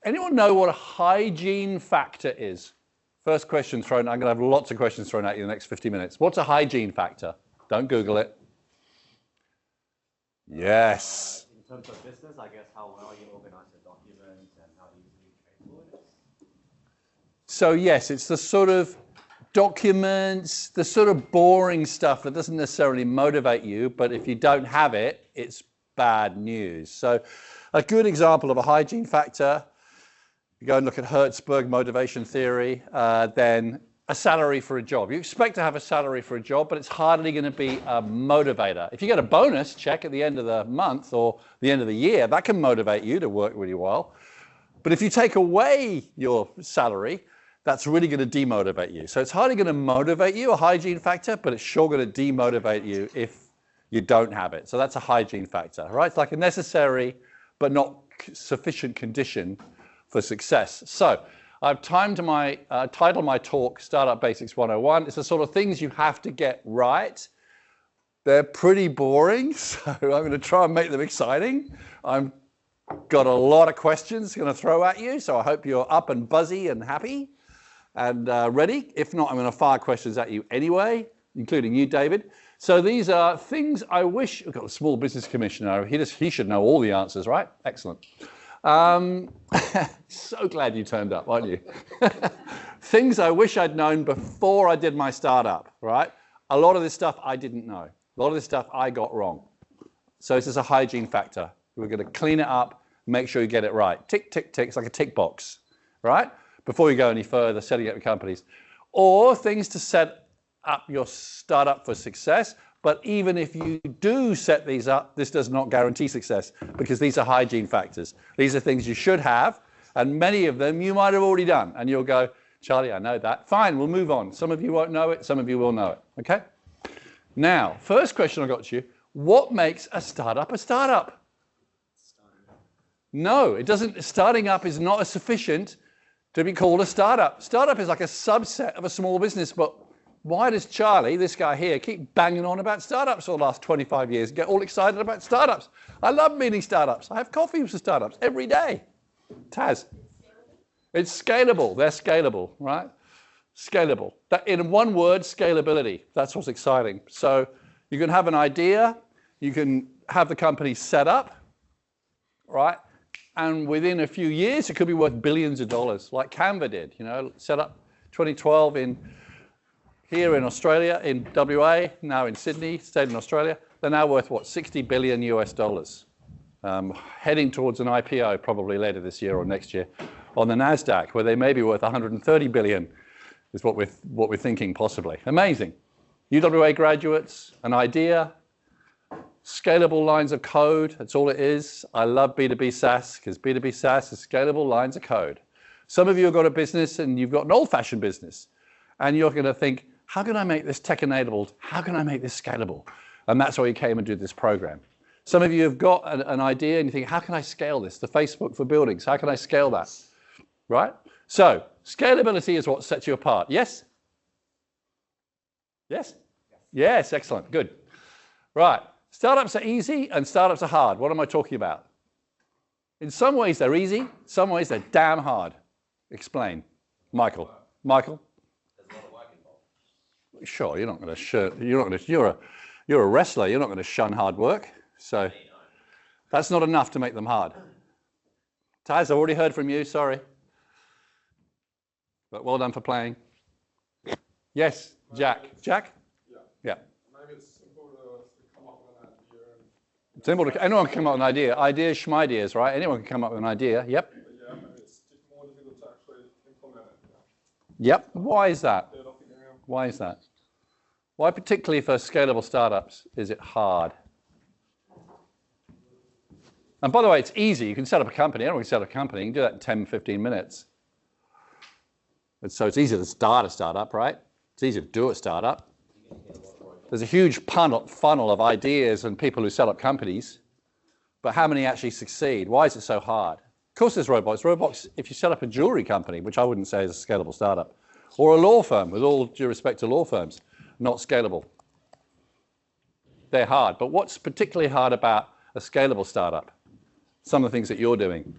anyone know what a hygiene factor is? First question thrown. I'm going to have lots of questions thrown at you in the next 50 minutes. What's a hygiene factor? Don't Google it. Yes. In terms of business, I guess how well you organize the documents and how easily traceable it is. So yes, it's the sort of documents, the sort of boring stuff that doesn't necessarily motivate you, but if you don't have it, it's bad news. So a good example of a hygiene factor, you go and look at Hertzberg motivation theory, then a salary for a job. You expect to have a salary for a job, but it's hardly going to be a motivator. If you get a bonus check at the end of the month or the end of the year, that can motivate you to work really well. But if you take away your salary, that's really going to demotivate you. So it's hardly going to motivate you, a hygiene factor, but it's sure going to demotivate you if you don't have it. So that's a hygiene factor, right? It's like a necessary but not sufficient condition for success. So I've titled my talk Startup Basics 101. It's the sort of things you have to get right. They're pretty boring, so I'm going to try and make them exciting. I've got a lot of questions going to throw at you, so I hope you're up and buzzy and happy and ready. If not, I'm going to fire questions at you anyway, including you, David. So these are things I wish. We've got a small business commissioner. He should know all the answers, right? Excellent. So glad you turned up, aren't you? Things I wish I'd known before I did my startup, right? A lot of this stuff I didn't know. A lot of this stuff I got wrong. So this is a hygiene factor. We're going to clean it up, make sure you get it right. Tick, tick, tick. It's like a tick box, right? Before you go any further, setting up your companies. Or things to set up your startup for success. But even if you do set these up, this does not guarantee success because these are hygiene factors. These are things you should have, and many of them you might have already done. And you'll go, Charlie, I know that. Fine, we'll move on. Some of you won't know it, some of you will know it, okay? Now, first question I got to you, what makes a startup a startup? No, it doesn't. Starting up is not sufficient to be called a startup. Startup is like a subset of a small business, but why does Charlie, this guy here, keep banging on about startups for the last 25 years, get all excited about startups? I love meeting startups. I have coffee with startups every day. Taz. It's scalable. They're scalable, right? Scalable. That, in one word, scalability. That's what's exciting. So you can have an idea, you can have the company set up, right? And within a few years, it could be worth billions of dollars, like Canva did, you know, set up 2012 here in Australia, in WA, now in Sydney, stayed in Australia. They're now worth, what, 60 billion US dollars. Heading towards an IPO probably later this year or next year on the NASDAQ, where they may be worth 130 billion, is what we're thinking possibly. Amazing. UWA graduates, an idea, scalable lines of code, that's all it is. I love B2B SaaS because B2B SaaS is scalable lines of code. Some of you have got a business and you've got an old-fashioned business and you're going to think, how can I make this tech-enabled? How can I make this scalable? And that's why you came and did this program. Some of you have got an idea and you think, how can I scale this? The Facebook for buildings, how can I scale that? Right? So scalability is what sets you apart. Yes? Yes? Yes, excellent, good. Right, startups are easy and startups are hard. What am I talking about? In some ways they're easy, in some ways they're damn hard. Explain. Michael. Michael? Sure, you're not going to shun. You're a wrestler. You're not going to shun hard work. So that's not enough to make them hard. Taz, I've already heard from you. Sorry, but well done for playing. Yes, Jack. Jack. Yeah. Maybe it's simple to come up with an idea. Simple to anyone can come up with an idea. Ideas, schmideas, right? Anyone can come up with an idea. Yep. Yeah, maybe it's more difficult to actually implement it. Yep. Why is that? Why is that? Why particularly for scalable startups is it hard? And by the way, it's easy. You can set up a company. Anyone can set up a company. You can do that in 10, 15 minutes. And so it's easy to start a startup, right? It's easy to do a startup. There's a huge funnel of ideas and people who set up companies, but how many actually succeed? Why is it so hard? Of course there's roadblocks. Roadblocks, if you set up a jewelry company, which I wouldn't say is a scalable startup, or a law firm, with all due respect to law firms, not scalable. They're hard. But what's particularly hard about a scalable startup? Some of the things that you're doing.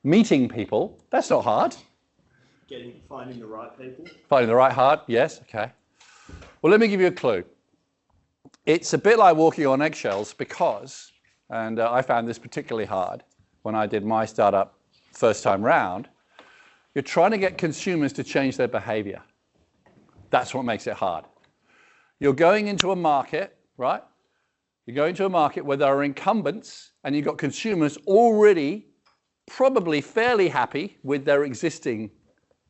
Meeting people, that's not hard. Finding the right people. Finding the right hard, yes, okay. Well, let me give you a clue. It's a bit like walking on eggshells because, and I found this particularly hard when I did my startup first time round, you're trying to get consumers to change their behavior. That's what makes it hard. You're going into a market, right? You're going to a market where there are incumbents and you've got consumers already probably fairly happy with their existing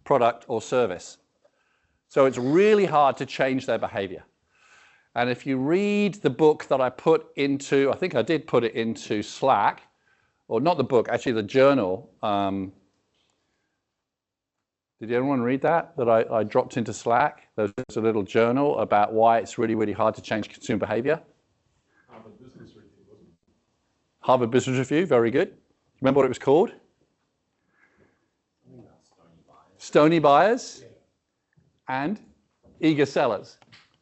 product or service. So it's really hard to change their behavior. And if you read the book that I put into, I think I did put it into Slack, or not the book, actually the journal. Did anyone read that I dropped into Slack? There's a little journal about why it's really, really hard to change consumer behavior. Harvard Business Review, wasn't it? Harvard Business Review, very good. Remember what it was called? Stony buyers and eager sellers.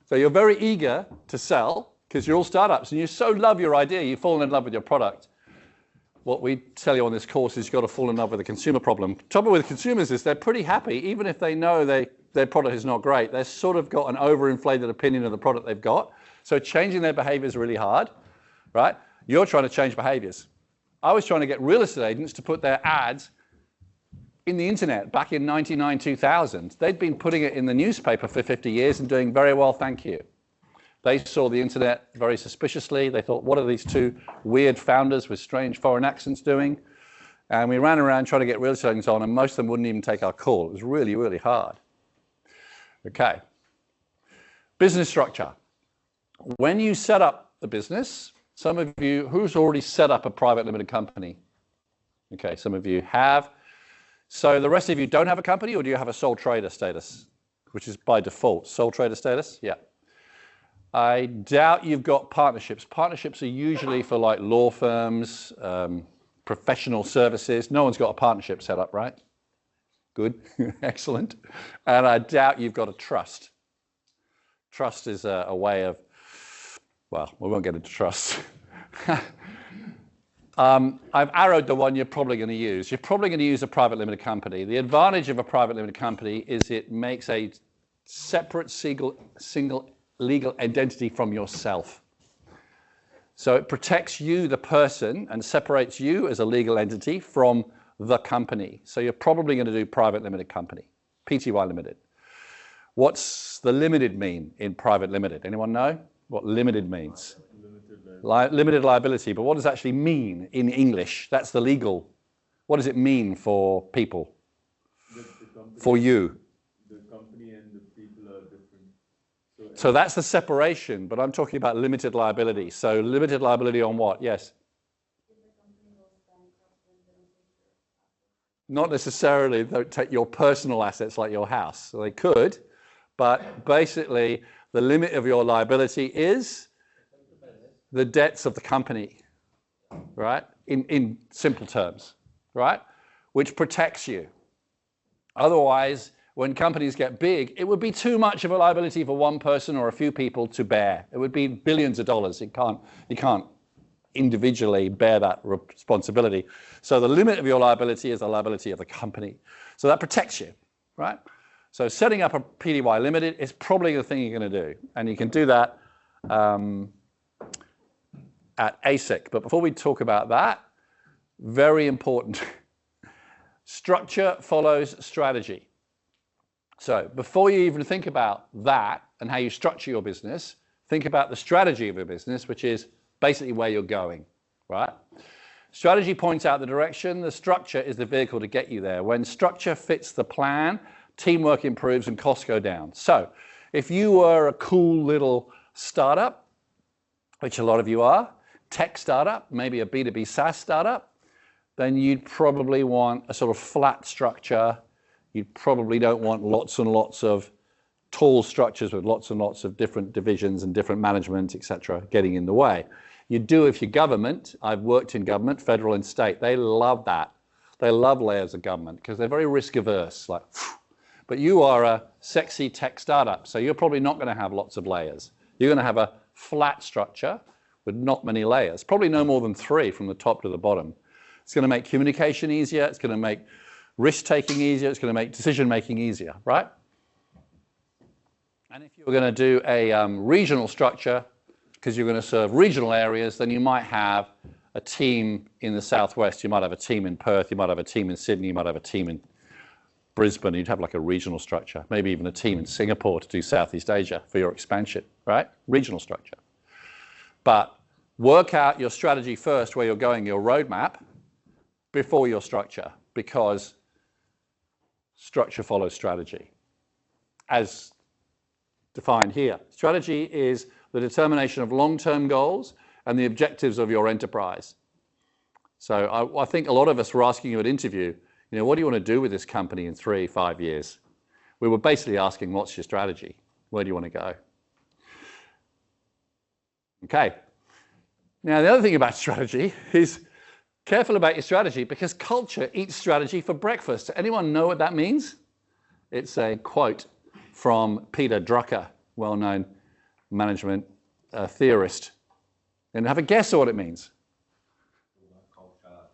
So you're very eager to sell because you're all startups and you so love your idea, you've fallen in love with your product. What we tell you on this course is you've got to fall in love with the consumer problem. Trouble with consumers is they're pretty happy, even if they know their product is not great. They've sort of got an overinflated opinion of the product they've got. So changing their behavior is really hard, right? You're trying to change behaviors. I was trying to get real estate agents to put their ads in the internet back in 99, 2000. They'd been putting it in the newspaper for 50 years and doing very well, thank you. They saw the internet very suspiciously. They thought, what are these two weird founders with strange foreign accents doing? And we ran around trying to get real estate agents on, and most of them wouldn't even take our call. It was really, really hard. Okay. Business structure. When you set up a business, some of you, who's already set up a private limited company? Okay, some of you have. So the rest of you don't have a company, or do you have a sole trader status, which is by default sole trader status? Yeah. I doubt you've got partnerships. Partnerships are usually for like law firms, professional services. No one's got a partnership set up, right? Good, excellent. And I doubt you've got a trust. Trust is a way of, well, we won't get into trust. I've arrowed the one you're probably going to use. You're probably going to use a private limited company. The advantage of a private limited company is it makes a separate single legal identity from yourself. So it protects you, the person, and separates you as a legal entity from the company. So you're probably going to do private limited company, PTY limited. What's the limited mean in private limited? Anyone know what limited means? Limited liability, but what does it actually mean in English? That's the legal. What does it mean for people? For you? The company and the people are different. So that's the separation, but I'm talking about limited liability. So limited liability on what? Yes? Not necessarily, don't take your personal assets like your house. So they could, but basically the limit of your liability is the debts of the company, right? In simple terms, right? Which protects you. Otherwise, when companies get big, it would be too much of a liability for one person or a few people to bear. It would be billions of dollars. You can't individually bear that responsibility. So the limit of your liability is the liability of the company. So that protects you, right? So setting up a PTY limited is probably the thing you're going to do. And you can do that at ASIC. But before we talk about that, very important, structure follows strategy. So before you even think about that and how you structure your business, think about the strategy of your business, which is basically where you're going, right? Strategy points out the direction. The structure is the vehicle to get you there. When structure fits the plan, teamwork improves and costs go down. So if you were a cool little startup, which a lot of you are, tech startup, maybe a B2B SaaS startup, then you'd probably want a sort of flat structure. You probably don't want lots and lots of tall structures with lots and lots of different divisions and different management, etc., getting in the way. You do if you're government. I've worked in government, federal and state. They love that. They love layers of government because they're very risk averse. Like, but you are a sexy tech startup, so you're probably not going to have lots of layers. You're going to have a flat structure with not many layers, probably no more than 3 from the top to the bottom. It's going to make communication easier. It's going to make risk-taking easier. It's going to make decision-making easier, right? And if you're going to do a regional structure, because you're going to serve regional areas, then you might have a team in the Southwest. You might have a team in Perth. You might have a team in Sydney. You might have a team in Brisbane. You'd have like a regional structure, maybe even a team in Singapore to do Southeast Asia for your expansion, right? Regional structure. But work out your strategy first, where you're going, your roadmap, before your structure, because structure follows strategy, as defined here. Strategy is the determination of long-term goals and the objectives of your enterprise. So I think a lot of us were asking you at interview, you know, what do you want to do with this company in 3, 5 years? We were basically asking, what's your strategy? Where do you want to go? Okay. Now, the other thing about strategy is careful about your strategy, because culture eats strategy for breakfast. Anyone know what that means? It's a quote from Peter Drucker, well-known management theorist. And have a guess of what it means. Culture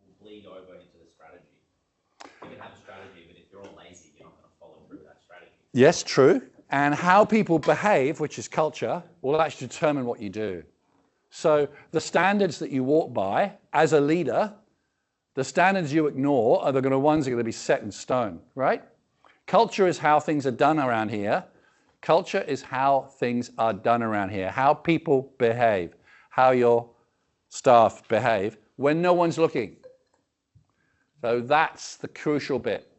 will bleed over into the strategy. You can have a strategy, but if you're all lazy, you're not going to follow through that strategy. Yes, true. And how people behave, which is culture, will actually determine what you do. So the standards that you walk by as a leader, the standards you ignore are the ones that are going to be set in stone, right? Culture is how things are done around here. Culture is how things are done around here, how people behave, how your staff behave when no one's looking. So that's the crucial bit.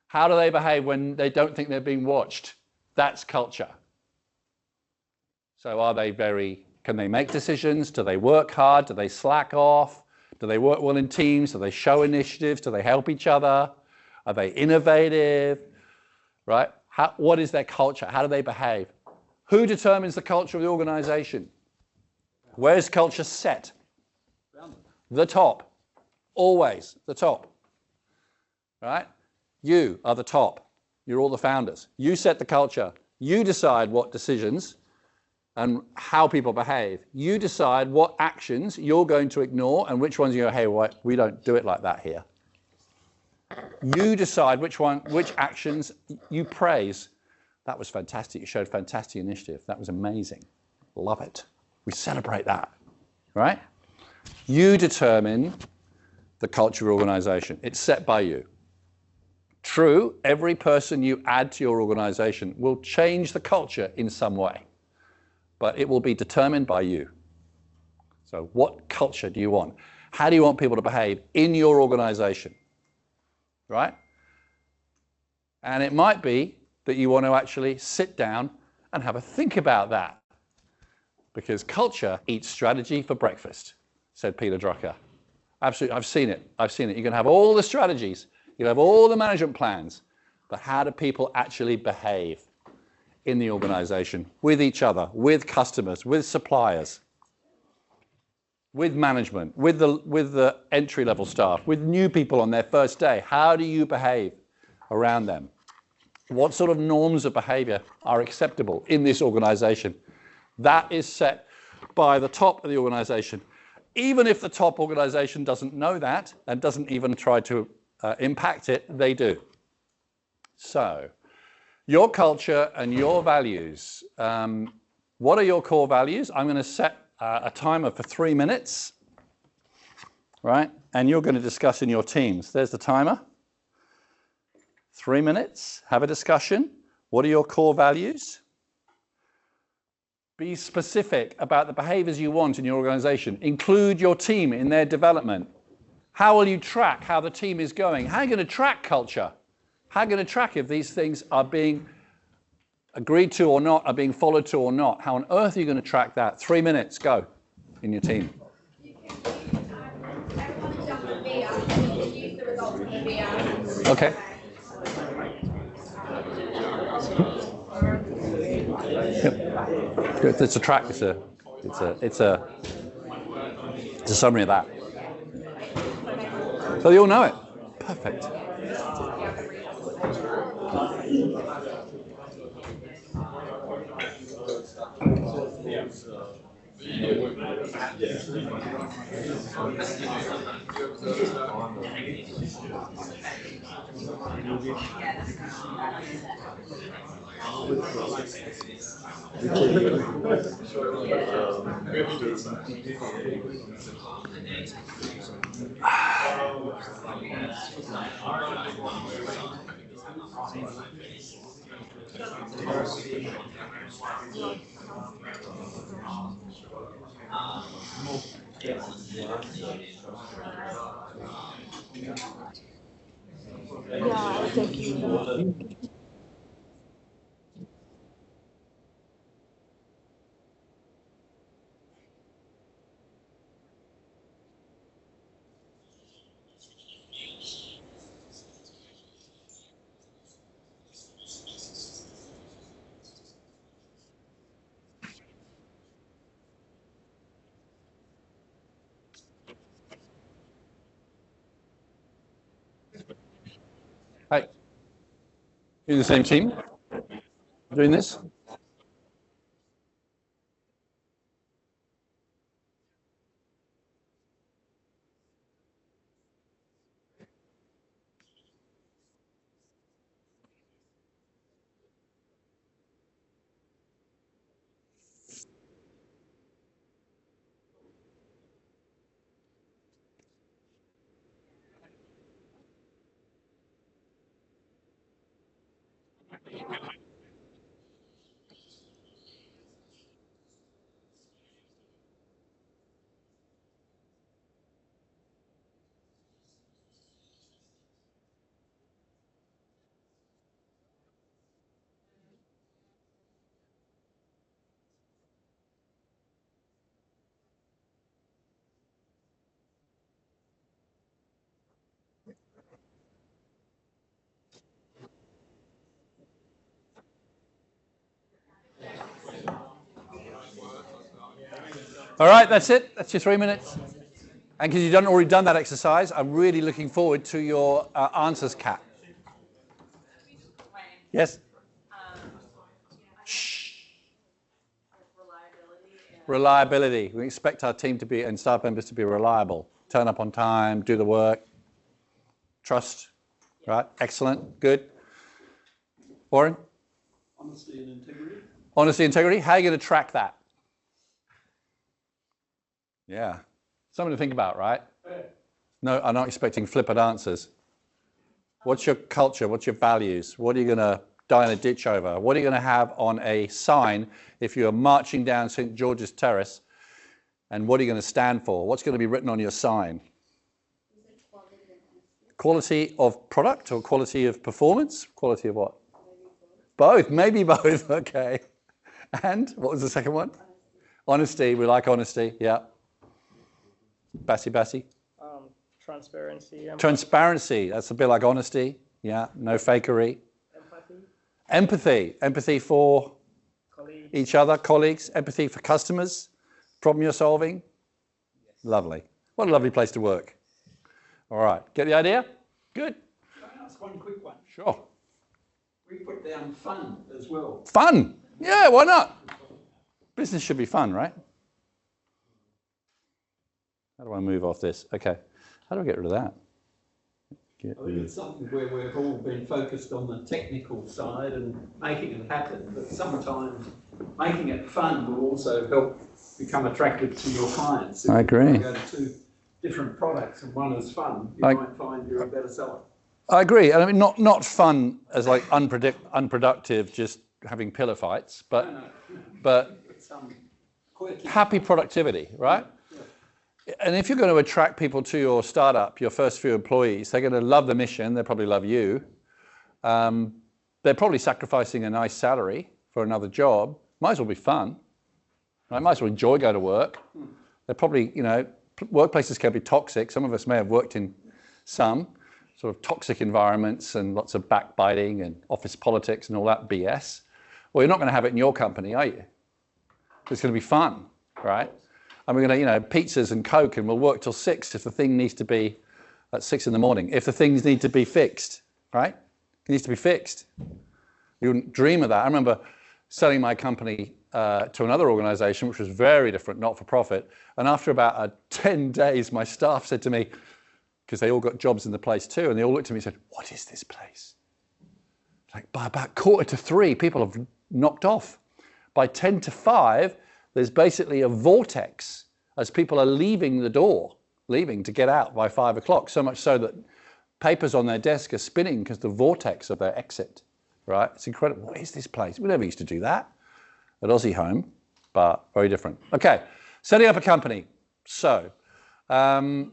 How do they behave when they don't think they're being watched? That's culture. So are they can they make decisions? Do they work hard? Do they slack off? Do they work well in teams? Do they show initiatives? Do they help each other? Are they innovative? Right? What is their culture? How do they behave? Who determines the culture of the organization? Where's culture set? The top. Always the top. Right? You are the top. You're all the founders. You set the culture. You decide what decisions and how people behave. You decide what actions you're going to ignore and which ones you go, hey, we don't do it like that here. You decide which actions you praise. That was fantastic. You showed fantastic initiative. That was amazing. Love it. We celebrate that, right? You determine the culture of your organization. It's set by you. True, every person you add to your organization will change the culture in some way, but it will be determined by you. So what culture do you want? How do you want people to behave in your organization? Right? And it might be that you want to actually sit down and have a think about that, because culture eats strategy for breakfast, said Peter Drucker. Absolutely, I've seen it. You can have all the strategies, you can have all the management plans, but how do people actually behave in the organization, with each other, with customers, with suppliers, with management, with the entry-level staff, with new people on their first day? How do you behave around them? What sort of norms of behavior are acceptable in this organization? That is set by the top of the organization. Even if the top organization doesn't know that and doesn't even try to impact it, they do. So, your culture and your values. What are your core values? I'm going to set a timer for 3 minutes, right? And you're going to discuss in your teams. There's the timer. 3 minutes, have a discussion. What are your core values? Be specific about the behaviors you want in your organization. Include your team in their development. How will you track how the team is going? How are you going to track culture? How are you going to track if these things are being agreed to or not, are being followed to or not? How on earth are you going to track that? 3 minutes, go, in your team. Okay. Yep. It's a track. It's a summary of that. So you all know it. Perfect. Yeah, I'll take you. Hey, you in the same team doing this? All right, that's it. That's your 3 minutes. And because you've already done that exercise, I'm really looking forward to your answers, Kat. Yes? Shh. Reliability. We expect our team to be and staff members to be reliable. Turn up on time, do the work. Trust. Right? Excellent. Good. Warren? Honesty and integrity. Honesty, integrity. How are you going to track that? Yeah. Something to think about, right? No, I'm not expecting flippant answers. What's your culture? What's your values? What are you going to die in a ditch over? What are you going to have on a sign if you're marching down St. George's Terrace? And what are you going to stand for? What's going to be written on your sign? Quality of product or quality of performance? Quality of what? Both. Maybe both. Okay. And what was the second one? Honesty. We like honesty. Yeah. Bassy. Transparency. Transparency. That's a bit like honesty. Yeah. No fakery. Empathy for Colleagues. each other, colleagues. Empathy for customers. Problem you're solving. Lovely. What a lovely place to work. All right. Get the idea? Good. Can I ask one quick one? Sure. We put down fun as well. Fun. Yeah, why not? Business should be fun, right? How do I move off this? Okay. How do I get rid of that? I think it's something where we've all been focused on the technical side and making it happen, but sometimes making it fun will also help become attractive to your clients. If I agree. you go to two different products and one is fun, you might find you're a better seller. I agree. And I mean, not fun as like unproductive, just having pillow fights, but Some quirky. happy productivity, right? And if you're going to attract people to your startup, your first few employees, they're going to love the mission. They'll probably love you. They're probably sacrificing a nice salary for another job. Might as well be fun. Right? Might as well enjoy going to work. They're probably, workplaces can be toxic. Some of us may have worked in some sort of toxic environments and lots of backbiting and office politics and all that BS. Well, you're not going to have it in your company, are you? It's going to be fun, right? And we're going to, pizzas and Coke, and we'll work till 6 if the thing needs to be at 6 in the morning. If the things need to be fixed, right? It needs to be fixed. You wouldn't dream of that. I remember selling my company to another organization, which was very different, not for profit. And after about 10 days, my staff said to me, because they all got jobs in the place too, and they all looked at me and said, "What is this place?" Like by about 2:45, people have knocked off. By 10:05, there's basically a vortex as people are leaving the door, leaving to get out by 5 o'clock, so much so that papers on their desk are spinning because the vortex of their exit, right? It's incredible. What is this place? We never used to do that at Aussie Home, but very different. Okay, setting up a company. So, I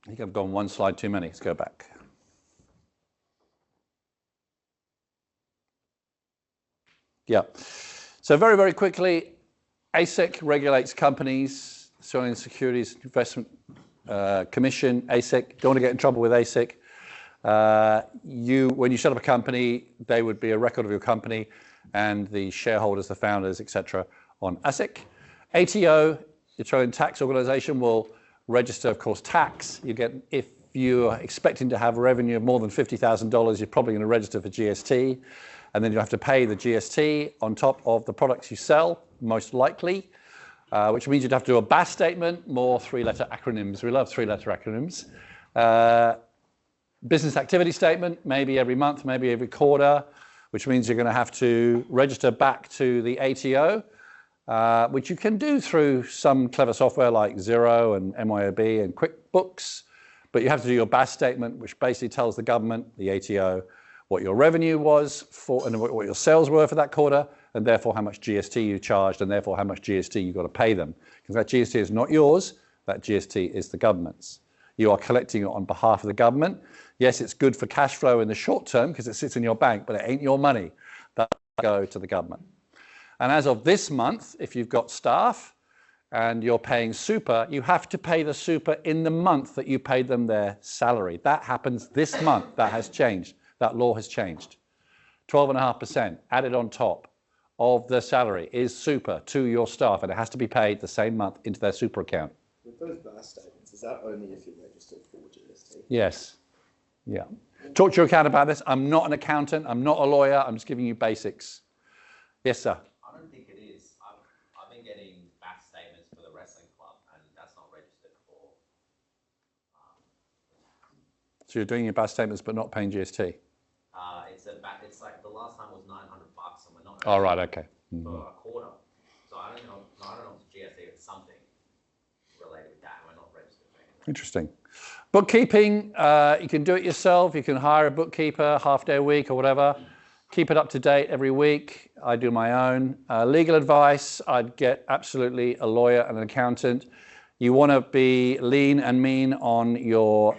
think I've gone one slide too many. Let's go back. Yeah. So very, very quickly, ASIC regulates companies, Australian Securities Investment Commission, ASIC. Don't want to get in trouble with ASIC. When you set up a company, they would be a record of your company and the shareholders, the founders, etc. on ASIC. ATO, the Australian Tax Organisation, will register, of course, tax. You get, if you are expecting to have a revenue of more than $50,000, you're probably going to register for GST. And then you have to pay the GST on top of the products you sell, most likely, which means you'd have to do a BAS statement, more three-letter acronyms. We love three-letter acronyms. Business activity statement, maybe every month, maybe every quarter, which means you're going to have to register back to the ATO, which you can do through some clever software like Xero and MYOB and QuickBooks. But you have to do your BAS statement, which basically tells the government, the ATO, what your revenue was for and what your sales were for that quarter, and therefore how much GST you charged, and therefore how much GST you've got to pay them. Because that GST is not yours, that GST is the government's. You are collecting it on behalf of the government. Yes, it's good for cash flow in the short term because it sits in your bank, but it ain't your money. That go to the government. And as of this month, if you've got staff and you're paying super, you have to pay the super in the month that you paid them their salary. That happens this month. That has changed. That law has changed. 12.5% added on top of the salary is super to your staff, and it has to be paid the same month into their super account. With those BAS statements, is that only if you're registered for GST? Yes. Yeah. Talk to your accountant about this. I'm not an accountant. I'm not a lawyer. I'm just giving you basics. Yes, sir. I don't think it is. I've been getting BAS statements for the wrestling club, and that's not registered for. So you're doing your BAS statements but not paying GST? It's like the last time was $900, and we're not. Oh, right. Okay. For a quarter. So I don't know if GST is something related with that, and we're not registered for anything. Interesting. Bookkeeping, you can do it yourself. You can hire a bookkeeper, half day a week or whatever. Keep it up to date every week. I do my own. Legal advice, I'd get absolutely a lawyer and an accountant. You want to be lean and mean on your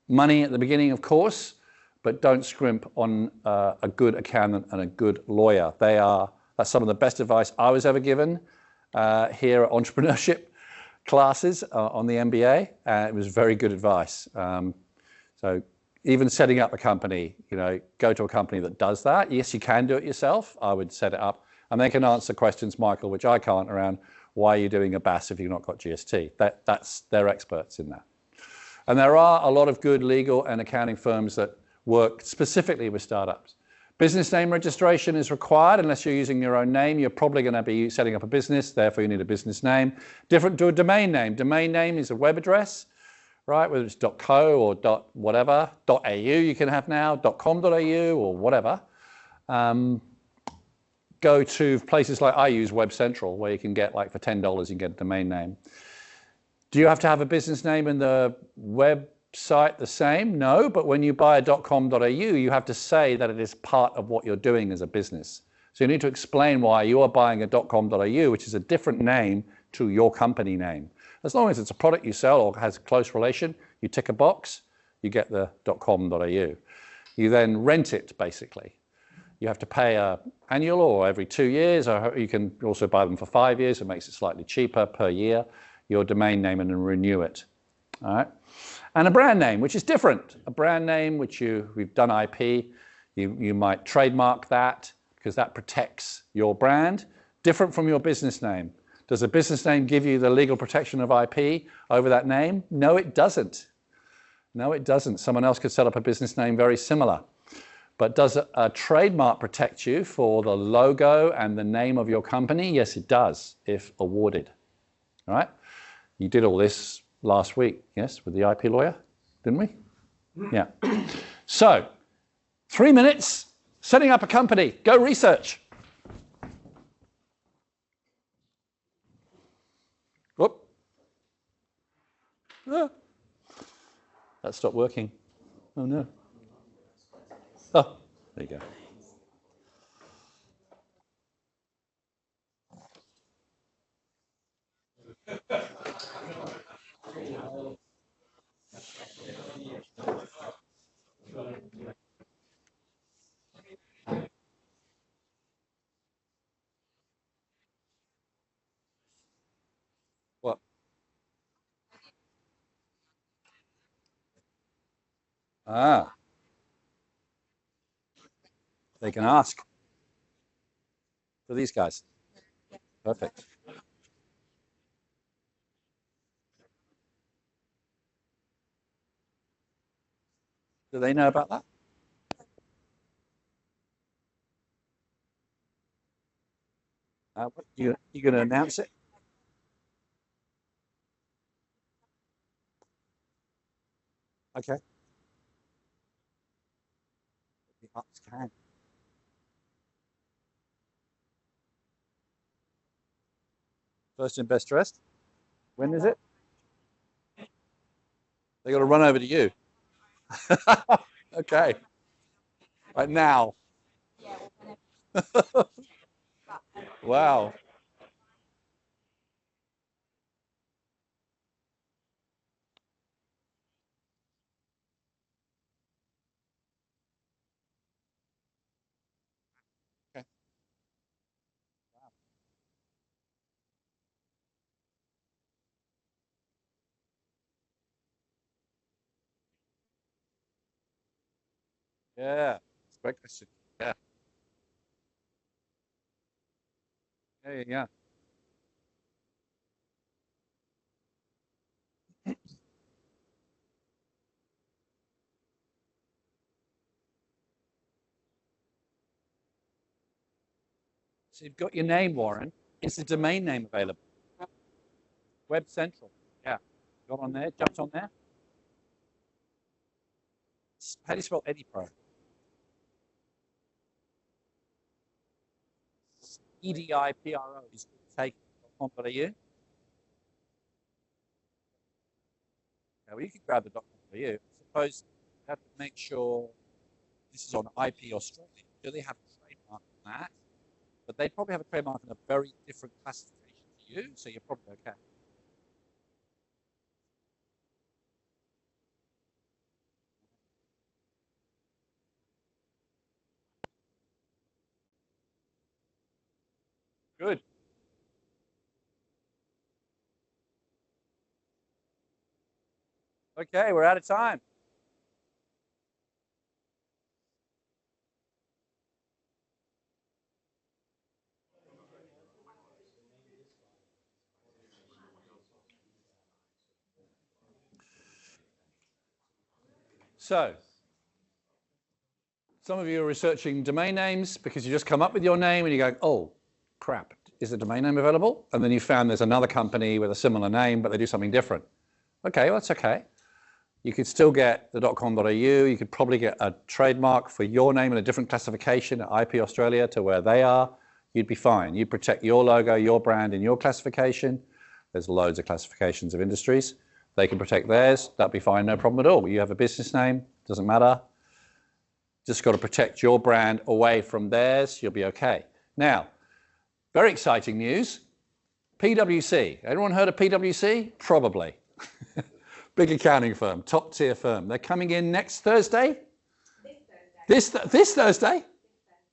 money at the beginning, of course, but don't scrimp on a good accountant and a good lawyer. That's some of the best advice I was ever given here at entrepreneurship classes on the MBA. It was very good advice. So even setting up a company, go to a company that does that. Yes, you can do it yourself. I would set it up. And they can answer questions, Michael, which I can't, around why are you doing a BAS if you've not got GST? They're experts in that. And there are a lot of good legal and accounting firms that work specifically with startups. Business name registration is required unless you're using your own name. You're probably going to be setting up a business, therefore you need a business name. Different to a domain name. Domain name is a web address, right? Whether it's .co or .whatever, .au you can have now, .com.au or whatever. Go to places like I use Web Central, where you can get, like, for $10 you can get a domain name. Do you have to have a business name in the website the same? No, but when you buy a .com.au, you have to say that it is part of what you're doing as a business. So you need to explain why you are buying a .com.au, which is a different name to your company name. As long as it's a product you sell or has a close relation, you tick a box, you get the .com.au. You then rent it, basically. You have to pay annual or every 2 years, or you can also buy them for 5 years. It makes it slightly cheaper per year, your domain name, and then renew it. All right. And a brand name, which is different. A brand name, which we've done IP, you might trademark that because that protects your brand, different from your business name. Does a business name give you the legal protection of IP over that name? No, it doesn't. No, it doesn't. Someone else could set up a business name very similar. But does a trademark protect you for the logo and the name of your company? Yes, it does, if awarded. All right? You did all this last week, yes, with the IP lawyer, didn't we? Yeah. So, 3 minutes, setting up a company. Go research. Whoop. Ah. That stopped working. Oh, no. Oh, there you go. What? Ah, they can ask for these guys. Perfect. Do they know about that? You going to announce it? Okay. Can. First and best dressed. When is it? They got to run over to you. Okay. Right now. Wow. Okay. Yeah. It's a great question. Yeah. Yeah. Yeah. So you've got your name, Warren. Is the domain name available? Web Central. Yeah. Got on there, jumped on there. How do you spell EdiPro? EDIPRO is take.com.au. Yeah, well, you can grab the .com.au. Suppose you have to make sure this is on IP Australia. Do they have a trademark on that? But they probably have a trademark in a very different classification to you, so you're probably okay. Good. Okay, we're out of time. So, some of you are researching domain names because you just come up with your name and you go, oh, crap, is the domain name available? And then you found there's another company with a similar name, but they do something different. Okay, well, that's okay. You could still get the .com.au. You could probably get a trademark for your name in a different classification at IP Australia to where they are. You'd be fine. You'd protect your logo, your brand in your classification. There's loads of classifications of industries. They can protect theirs. That'd be fine, no problem at all. You have a business name, doesn't matter. Just got to protect your brand away from theirs. You'll be okay. Now, very exciting news. PwC. Anyone heard of PwC? Probably. Big accounting firm, top tier firm. They're coming in next Thursday. This Thursday?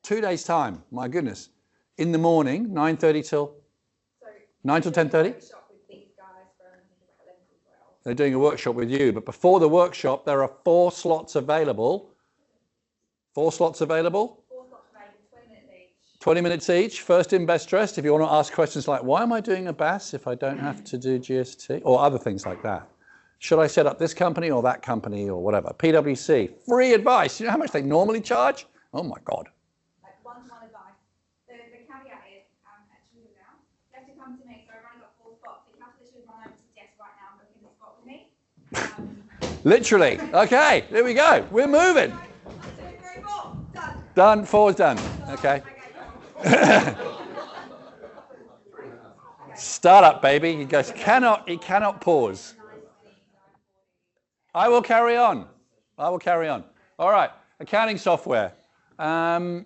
2 days time. My goodness. In the morning, 9:30 till 9 till 10:30. They're doing a workshop with you, but before the workshop, there are 4 slots available. 4 slots available. 20 minutes each. First in, best dressed. If you want to ask questions like, why am I doing a BAS if I don't have to do GST? Or other things like that. Should I set up this company or that company or whatever? PwC, free advice. You know how much they normally charge? Oh my God. Like one-to-one advice. The caveat is, actually now, you have to come to me. So I've only got 4 spots. So you have to literally run over to Jess right now and book in a spot with me. Literally. Okay, there we go. We're moving. 1, 2, 3, 4. Done. Done. 4 is done. Okay. Startup, baby. He goes, he cannot pause. I will carry on. I will carry on. All right. Accounting software. Right,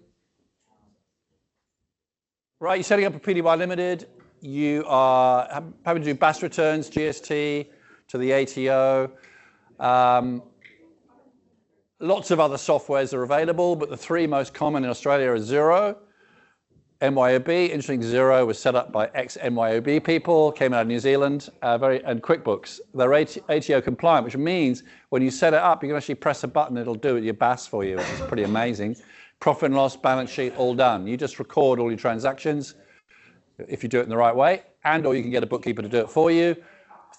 you're setting up a PDY Limited. You are having to do BAS returns, GST, to the ATO. Lots of other softwares are available, but the 3 most common in Australia are Xero, MYOB. Interesting, Xero was set up by ex-MYOB people, came out of New Zealand, and QuickBooks. They're ATO compliant, which means when you set it up, you can actually press a button, it'll do it your BAS for you, which is pretty amazing. Profit and loss, balance sheet, all done. You just record all your transactions if you do it in the right way, or you can get a bookkeeper to do it for you.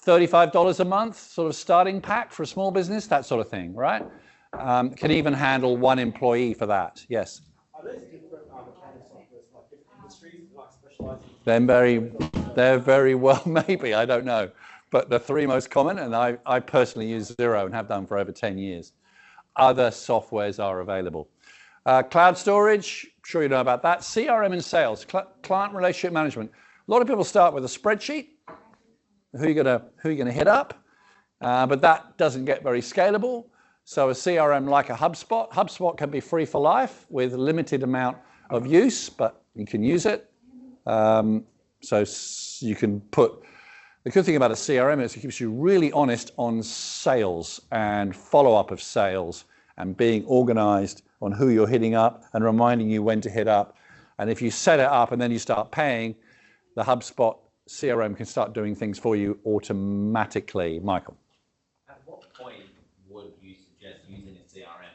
$35 a month, sort of starting pack for a small business, that sort of thing, right? Can even handle 1 employee for that, yes. Are those different accounting softwares, like different industries, like specialising? They're very well, maybe, I don't know. But the 3 most common, and I personally use Xero and have done for over 10 years. Other softwares are available. Cloud storage, I'm sure you know about that. CRM and sales, client relationship management. A lot of people start with a spreadsheet. Who are you gonna hit up? But that doesn't get very scalable. So a CRM like a HubSpot can be free for life with limited amount of use, but you can use it. So you can put, the good thing about a CRM is it keeps you really honest on sales and follow-up of sales and being organized on who you're hitting up and reminding you when to hit up. And if you set it up and then you start paying, the HubSpot CRM can start doing things for you automatically. Michael. At what point would you suggest using a CRM?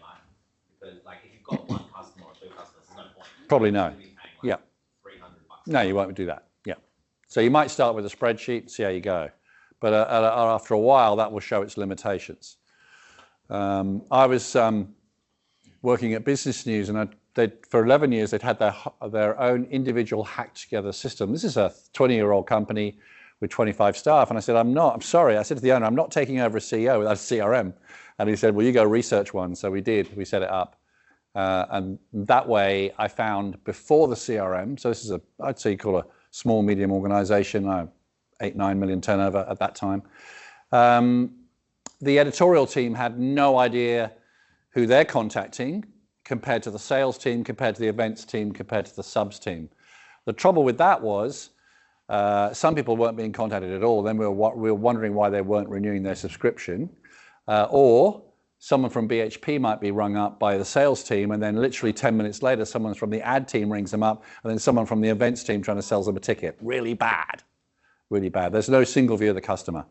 Because like if you've got 1 customer or 2 customers, there's no point. Probably no. Yeah. $300. No, you won't do that. Yeah. So you might start with a spreadsheet, see how you go. But after a while, that will show its limitations. I was working at Business News, and for 11 years, they'd had their own individual hacked together system. This is a 20-year-old company with 25 staff. And I said, I'm sorry. I said to the owner, I'm not taking over a CEO without a CRM. And he said, well, you go research one. So we did. We set it up. And that way I found before the CRM, so this is I'd say you call a small, medium organization, 8, 9 million turnover at that time. The editorial team had no idea who they're contacting compared to the sales team, compared to the events team, compared to the subs team. The trouble with that was some people weren't being contacted at all. Then we were wondering why they weren't renewing their subscription. Or someone from BHP might be rung up by the sales team, and then literally 10 minutes later, someone from the ad team rings them up, and then someone from the events team trying to sell them a ticket. Really bad. Really bad. There's no single view of the customer.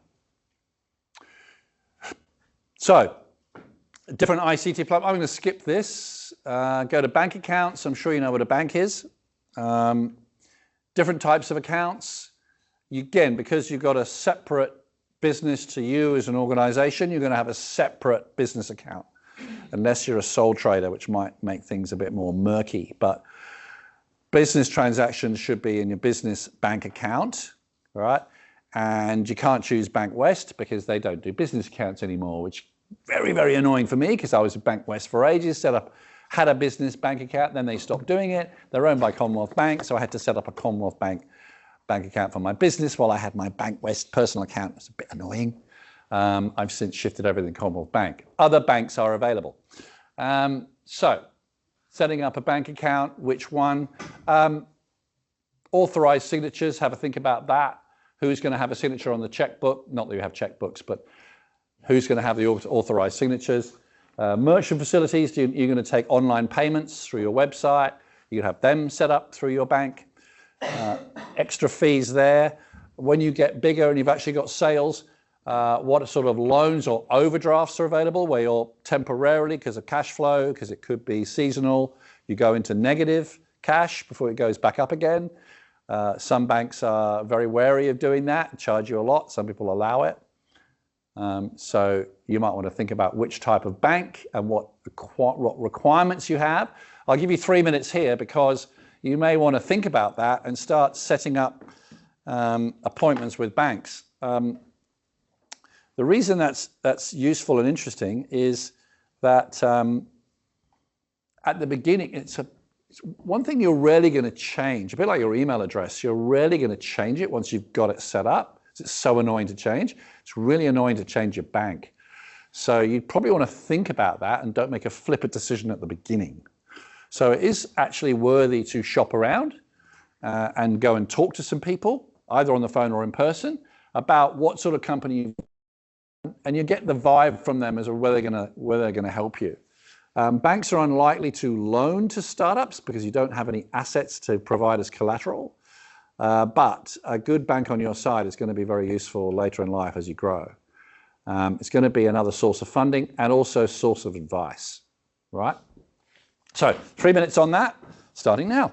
So, different ICT platform. I'm going to skip this. Go to bank accounts. I'm sure you know what a bank is. Different types of accounts. Again, because you've got a separate business to you as an organization, you're going to have a separate business account, unless you're a sole trader, which might make things a bit more murky. But business transactions should be in your business bank account, right? And you can't choose Bank West because they don't do business accounts anymore, which very, very annoying for me because I was at Bank West for ages, had a business bank account, then they stopped doing it. They're owned by Commonwealth Bank, so I had to set up a Commonwealth Bank account for my business while I had my Bank West personal account. It's a bit annoying. I've since shifted everything to Commonwealth Bank. Other banks are available. So, setting up a bank account, which one? Authorized signatures, have a think about that. Who's going to have a signature on the checkbook? Not that you have checkbooks, but who's going to have the authorized signatures? Merchant facilities, you're going to take online payments through your website. You can have them set up through your bank. Extra fees there. When you get bigger and you've actually got sales, what sort of loans or overdrafts are available where you're temporarily, because of cash flow, because it could be seasonal, you go into negative cash before it goes back up again. Some banks are very wary of doing that, charge you a lot. Some people allow it. So you might want to think about which type of bank and what requirements you have. I'll give you 3 minutes here because you may want to think about that and start setting up appointments with banks. The reason that's useful and interesting is that at the beginning, it's one thing you're rarely going to change, a bit like your email address. You're rarely going to change it once you've got it set up. It's so annoying to change. It's really annoying to change your bank. So you probably want to think about that and don't make a flippant decision at the beginning. So it is actually worthy to shop around and go and talk to some people, either on the phone or in person, about what sort of company and you get the vibe from them as to whether they're going to help you. Banks are unlikely to loan to startups because you don't have any assets to provide as collateral. But a good bank on your side is going to be very useful later in life as you grow. It's going to be another source of funding and also source of advice, right? So 3 minutes on that, starting now.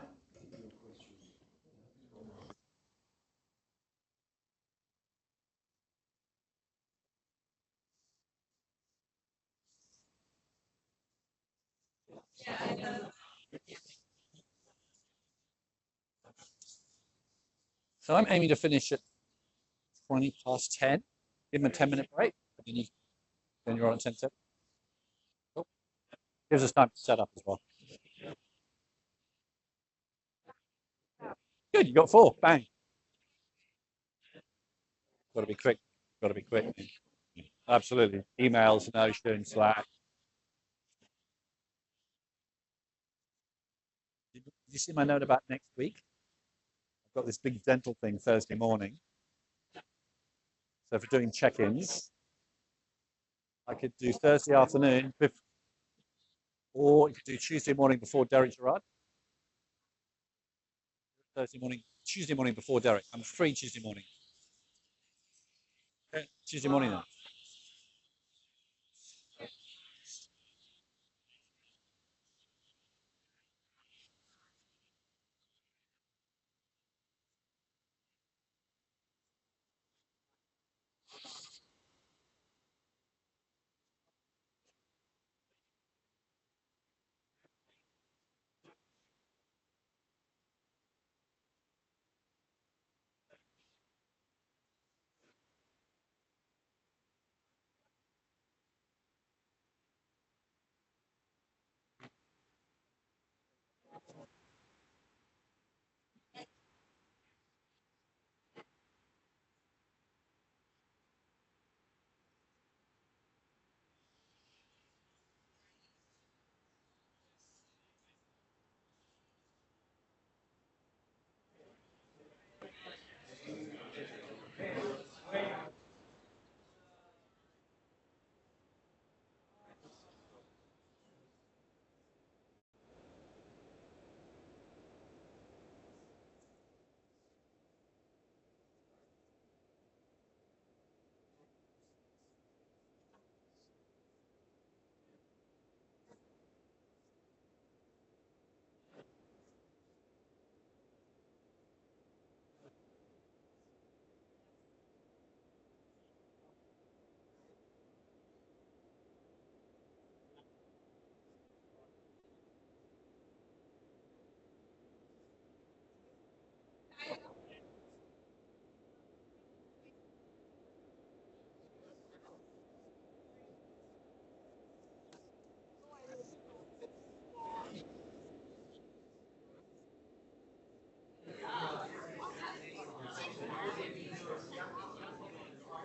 So I'm aiming to finish at 20 past 10. Give them a 10-minute break, and then you're on at 10:30. Cool. Gives us time to set up as well. Good, you got 4. Bang. Got to be quick. Got to be quick. Absolutely. Emails, Notion, Slack. Did you see my note about next week? I've got this big dental thing Thursday morning. So for doing check-ins, I could do Thursday afternoon, or you could do Tuesday morning before Derek Gerard. Tuesday morning before Derek. I'm free Tuesday morning. Okay, Tuesday morning then.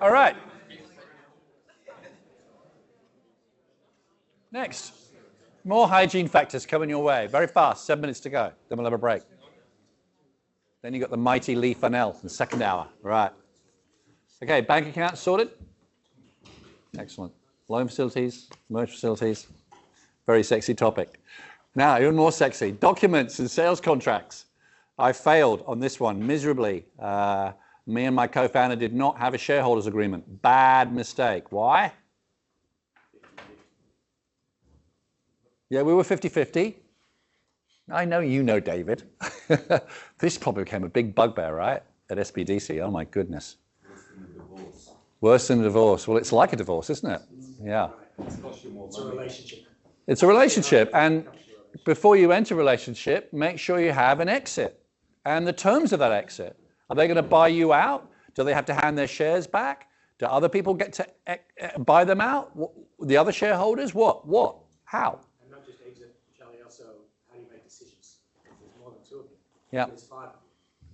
All right. Next, more hygiene factors coming your way. Very fast, 7 minutes to go. Then we'll have a break. Then you've got the mighty Lee Funnell in the second hour. Right. Okay, bank account sorted. Excellent. Loan facilities, merge facilities. Very sexy topic. Now, even more sexy, documents and sales contracts. I failed on this one miserably. Me and my co-founder did not have a shareholders agreement. Bad mistake. Why? Yeah, we were 50-50. I know you know David. This probably became a big bugbear, right? At SBDC. Oh my goodness. Worse than a divorce. Well, it's like a divorce, isn't it? Yeah. It's a relationship. It's a relationship, and before you enter a relationship, make sure you have an exit and the terms of that exit. Are they going to buy you out? Do they have to hand their shares back? Do other people get to buy them out? The other shareholders? What? How? And not just exit, Charlie, also how do you make decisions? If there's more than 2 of you. Yeah. There's 5.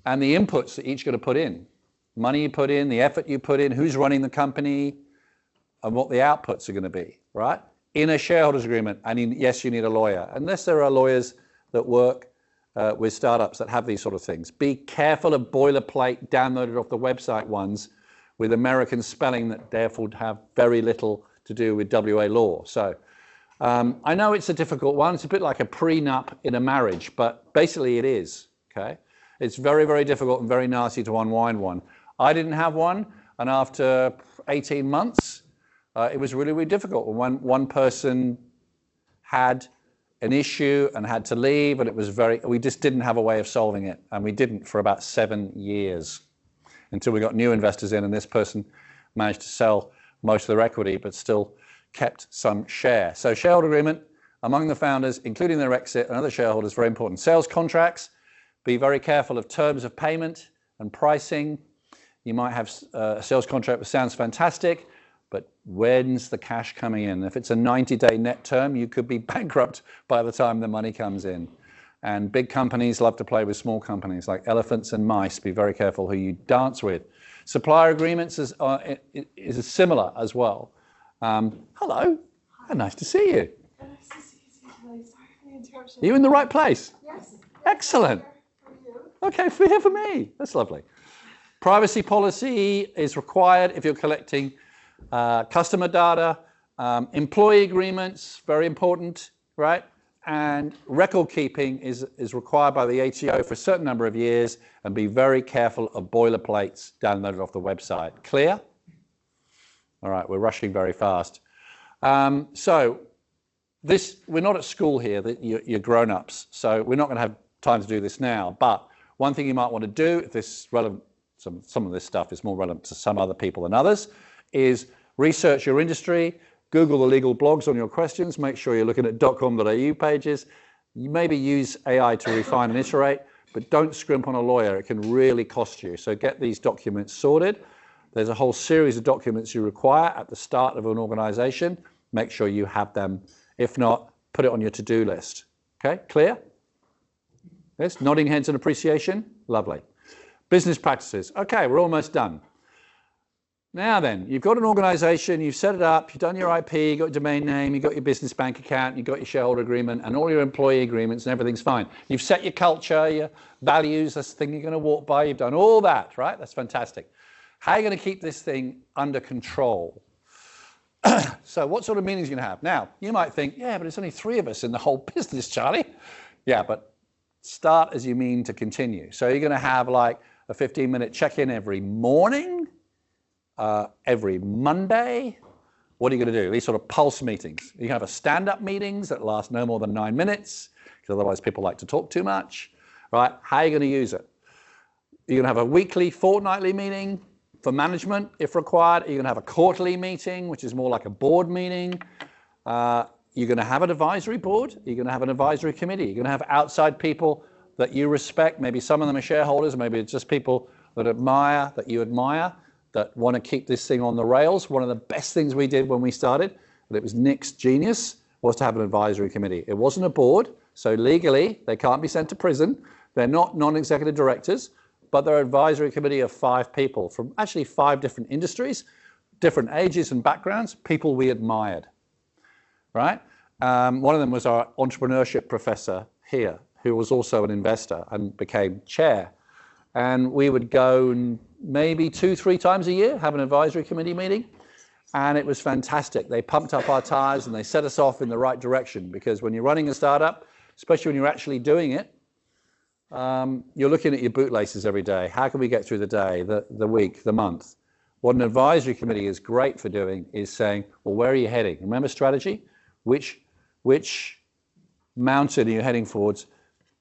And the inputs that each got to put in. Money you put in, the effort you put in, who's running the company, and what the outputs are going to be, right? In a shareholders agreement, and yes, you need a lawyer. Unless there are lawyers that work with startups that have these sort of things. Be careful of boilerplate, downloaded off the website ones with American spelling that therefore have very little to do with WA law. So I know it's a difficult one. It's a bit like a prenup in a marriage, but basically it is, okay? It's very, very difficult and very nasty to unwind one. I didn't have one, and after 18 months, it was really, really difficult. When one person had an issue and had to leave, and it was we just didn't have a way of solving it, and we didn't for about 7 years until we got new investors in, and this person managed to sell most of their equity, but still kept some share. So shareholder agreement among the founders, including their exit and other shareholders, very important. Sales contracts, be very careful of terms of payment and pricing. You might have a sales contract that sounds fantastic, but when's the cash coming in? If it's a 90-day net term, you could be bankrupt by the time the money comes in. And big companies love to play with small companies like elephants and mice. Be very careful who you dance with. Supplier agreements is similar as well. Hello, nice to see you. Nice to see you too. Sorry for the interruption. Are you in the right place? Yes. Excellent. For you. Okay, here for me. That's lovely. Privacy policy is required if you're collecting customer data. Employee agreements, very important, right? And record keeping is required by the ATO for a certain number of years, and be very careful of boilerplates downloaded off the website. Clear? All right, we're rushing very fast. So we're not at school here, you're grown-ups, so we're not going to have time to do this now, but one thing you might want to do, if this is relevant, some of this stuff is more relevant to some other people than others, is research your industry, Google the legal blogs on your questions, make sure you're looking at .com.au pages. You maybe use AI to refine and iterate, but don't scrimp on a lawyer. It can really cost you. So get these documents sorted. There's a whole series of documents you require at the start of an organization. Make sure you have them. If not, put it on your to-do list. Okay, clear? Yes, nodding heads and appreciation. Lovely. Business practices. Okay, we're almost done. Now then, you've got an organization, you've set it up, you've done your IP, you've got your domain name, you've got your business bank account, you've got your shareholder agreement and all your employee agreements and everything's fine. You've set your culture, your values, that's the thing you're going to walk by, you've done all that, right? That's fantastic. How are you going to keep this thing under control? So what sort of meetings are you going to have? Now, you might think, yeah, but it's only 3 of us in the whole business, Charlie. Yeah, but start as you mean to continue. So you're going to have like a 15-minute check-in every morning, every Monday. What are you going to do? These sort of pulse meetings. You can have a stand-up meetings that last no more than 9 minutes, because otherwise people like to talk too much, right? How are you going to use it? You're going to have a weekly, fortnightly meeting for management, if required. You're going to have a quarterly meeting, which is more like a board meeting. You're going to have an advisory board. You're going to have an advisory committee. You're going to have outside people that you respect. Maybe some of them are shareholders. Maybe it's just people that you admire, that want to keep this thing on the rails. One of the best things we did when we started, and it was Nick's genius, was to have an advisory committee. It wasn't a board, so legally they can't be sent to prison. They're not non-executive directors, but they're an advisory committee of 5 people from actually 5 different industries, different ages and backgrounds, people we admired, right? One of them was our entrepreneurship professor here, who was also an investor and became chair. And we would go and maybe 2-3 times a year, have an advisory committee meeting. And it was fantastic. They pumped up our tires and they set us off in the right direction, because when you're running a startup, especially when you're actually doing it, you're looking at your bootlaces every day. How can we get through the day, the week, the month? What an advisory committee is great for doing is saying, well, where are you heading? Remember strategy? Which mountain are you heading towards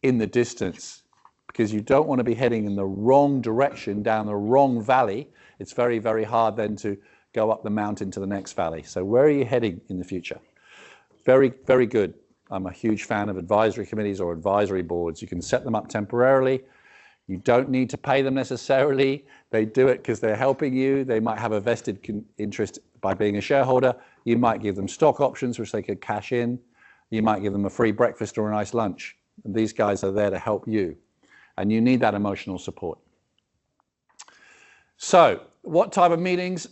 in the distance? Because you don't want to be heading in the wrong direction, down the wrong valley. It's very, very hard then to go up the mountain to the next valley. So where are you heading in the future? Very, very good. I'm a huge fan of advisory committees or advisory boards. You can set them up temporarily. You don't need to pay them necessarily. They do it because they're helping you. They might have a vested interest by being a shareholder. You might give them stock options, which they could cash in. You might give them a free breakfast or a nice lunch. And these guys are there to help you. And you need that emotional support. So, what type of meetings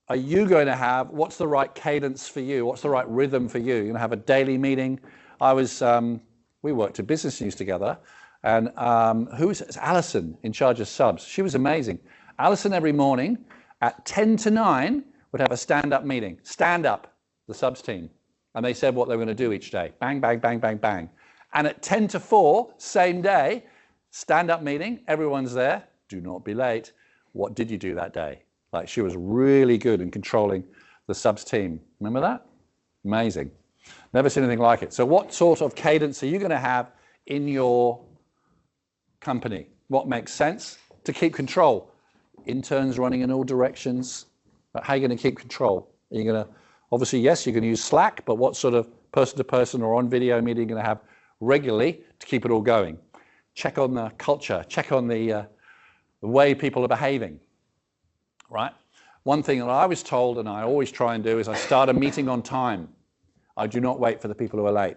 are you going to have? What's the right cadence for you? What's the right rhythm for you? You're going to have a daily meeting. We worked at business news together. And it's Alison in charge of subs. She was amazing. Alison every morning at 10 to 9 would have a stand-up meeting. Stand up, the subs team. And they said what they were going to do each day. Bang, bang, bang, bang, bang. And at 10 to 4, same day, stand-up meeting. Everyone's there. Do not be late. What did you do that day? Like, she was really good in controlling the subs team. Remember that? Amazing. Never seen anything like it. So what sort of cadence are you going to have in your company? What makes sense? To keep control. Interns running in all directions. But how are you going to keep control? Are you going to, obviously, yes, you can use Slack, but what sort of person-to-person or on video meeting are you going to have regularly to keep it all going? Check on the culture. Check on the way people are behaving, right? One thing that I was told, and I always try and do, is I start a meeting on time. I do not wait for the people who are late.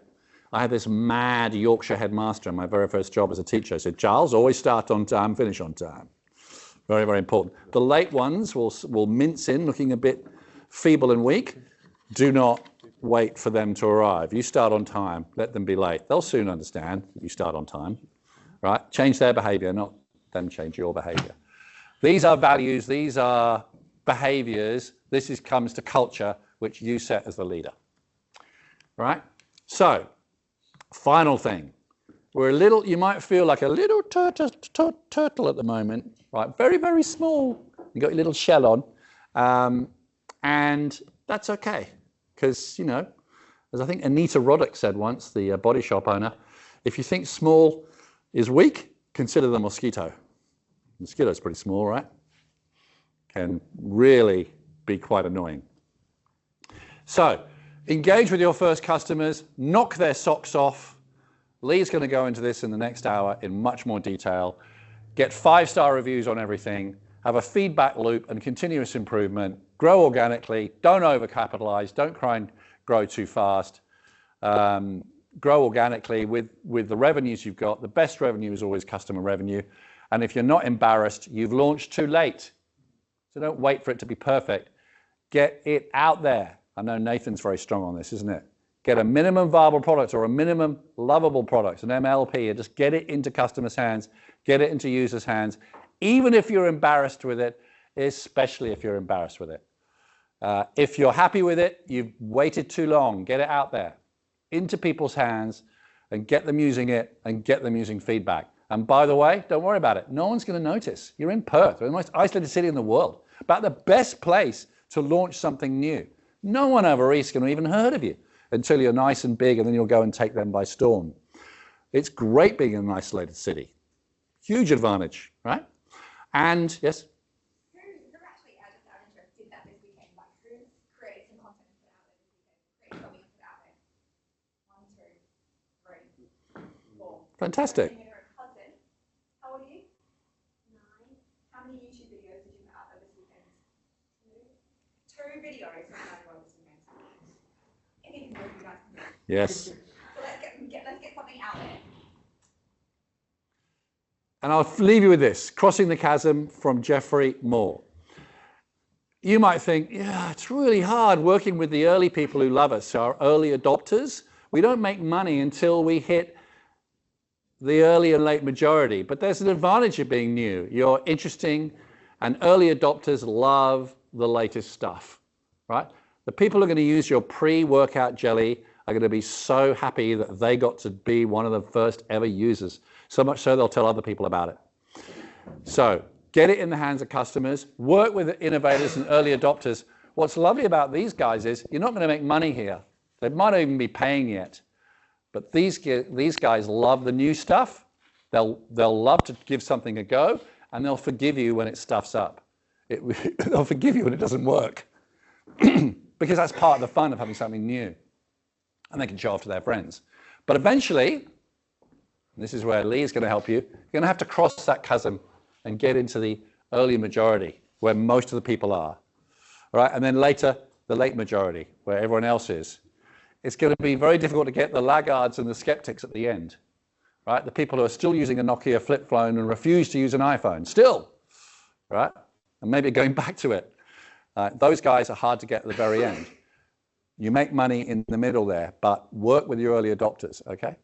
I had this mad Yorkshire headmaster in my very first job as a teacher. He said, Charles, always start on time, finish on time. Very, very important. The late ones will mince in, looking a bit feeble and weak. Do not wait for them to arrive. You start on time, let them be late. They'll soon understand that you start on time, right? Change their behavior, not them change your behavior. These are values, these are behaviors. This comes to culture, which you set as the leader, right? So, final thing. You might feel like a little turtle at the moment, right? Very, very small. You got your little shell on, and that's okay. Because, as I think Anita Roddick said once, the body shop owner, if you think small is weak, consider the mosquito. Mosquito's pretty small, right? Can really be quite annoying. So, engage with your first customers, knock their socks off. Lee's going to go into this in the next hour in much more detail. Get 5-star reviews on everything, have a feedback loop and continuous improvement, grow organically, don't overcapitalize, don't try and grow too fast. Grow organically with the revenues you've got. The best revenue is always customer revenue. And if you're not embarrassed, you've launched too late. So don't wait for it to be perfect. Get it out there. I know Nathan's very strong on this, isn't it? Get a minimum viable product or a minimum lovable product, an MLP, and just get it into customers' hands, get it into users' hands, even if you're embarrassed with it, especially if you're embarrassed with it. If you're happy with it, you've waited too long, get it out there, into people's hands, and get them using it, and get them using feedback. And by the way, don't worry about it. No one's going to notice. You're in Perth, the most isolated city in the world, about the best place to launch something new. No one over East is going to even heard of you until you're nice and big, and then you'll go and take them by storm. It's great being in an isolated city. Huge advantage, right? And, yes? Who actually, just out of interest, did that this weekend? Like, who created some content and put out there this weekend? Created something and put out there? 1, 2, 3, 4. Fantastic. Cousin, how old are you? 9. How many YouTube videos did you put out there this weekend? 2 videos from that this weekend. Anything more you guys can do. Yes. So let's get something out there. And I'll leave you with this, Crossing the Chasm from Jeffrey Moore. You might think, yeah, it's really hard working with the early people who love us, our early adopters. We don't make money until we hit the early and late majority, but there's an advantage of being new. You're interesting, and early adopters love the latest stuff, right? The people who are going to use your pre-workout jelly are going to be so happy that they got to be one of the first ever users. So much so they'll tell other people about it. So get it in the hands of customers, work with innovators and early adopters. What's lovely about these guys is you're not going to make money here. They might not even be paying yet. But these guys love the new stuff. They'll love to give something a go, and they'll forgive you when it stuffs up. They'll forgive you when it doesn't work. Because that's part of the fun of having something new. And they can show off to their friends. But eventually, and this is where Lee is going to help you, you're going to have to cross that chasm and get into the early majority, where most of the people are. All right, and then later, the late majority, where everyone else is. It's going to be very difficult to get the laggards and the skeptics at the end, right? The people who are still using a Nokia flip phone and refuse to use an iPhone, still, right? And maybe going back to it. Those guys are hard to get at the very end. You make money in the middle there, but work with your early adopters, okay?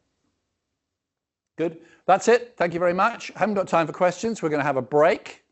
Good. That's it. Thank you very much. I haven't got time for questions. We're going to have a break.